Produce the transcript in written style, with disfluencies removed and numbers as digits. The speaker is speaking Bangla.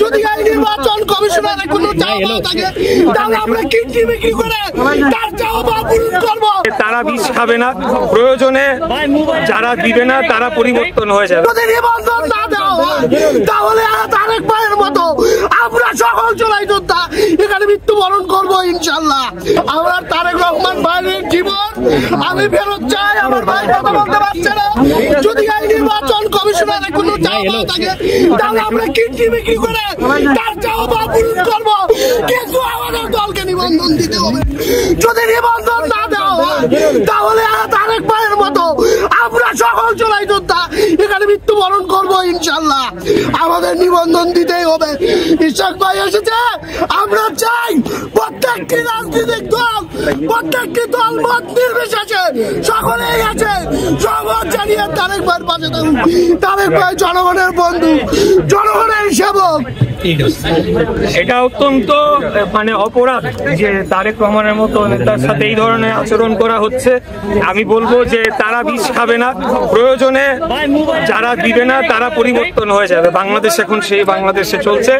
যদি এই নির্বাচন কমিশনের কোনো চাওয়া থাকে তাহলে আমরা কিডনি বিক্রি করে তার চাওয়া পূরণ করব। তারা বিষ খাবে না, প্রয়োজনে যারা দিবে না তারা পরিবর্তন হয়ে যাবে। যদি নিবন্ধন না দেওয়া হয় তাহলে তারেক ভাইয়ের মতো আমরা সকল চলাই যোদ্ধা এখানে মৃত্যুবরণ করবো ইনশাল্লাহ। আমরা তারেক রহমান ভাইয়ের জীবন আমি ফেরত চাই। আমার ভাই কথা বলতে পারছে না। যদি এই নির্বাচন কমিশনের কোনো চাওয়া থাকে তাহলে আমরা কিডনি বিক্রি করে তার চাওয়া পূরণ করবো, কিন্তু আমাদের দলকে নিবন্ধন দিতে হবে। যদি নিবন্ধন না দেওয়া হয় তাহলে তারেক ভাইয়ের মতো আমরা সকল চলাই যোদ্ধা এখানে মৃত্যুবরণ করবো ইনশাল্লাহ। আমাদের নিবন্ধন দিতেই হবে। ইশাক ভাই এসেছে, আমরা চাই প্রত্যেকটি রাজনৈতিক দল, প্রত্যেকটি দল মত নির্বিশেষে সকলেই আছে সহমত জানিয়ে তারেক ভাইয়ের পাশে থাকুন। তারেক ভাই জনগণের বন্ধু, জনগণের সেবক। এটা অত্যন্ত অপরাধ যে তারেক রহমানের মতো নেতার সাথে এই ধরনের আচরণ করা হচ্ছে। আমি বলবো যে তারা বিষ খাবে না, প্রয়োজনে যারা দিবে না তারা পরিবর্তন হয়ে যাবে। বাংলাদেশ এখন সেই বাংলাদেশে চলছে।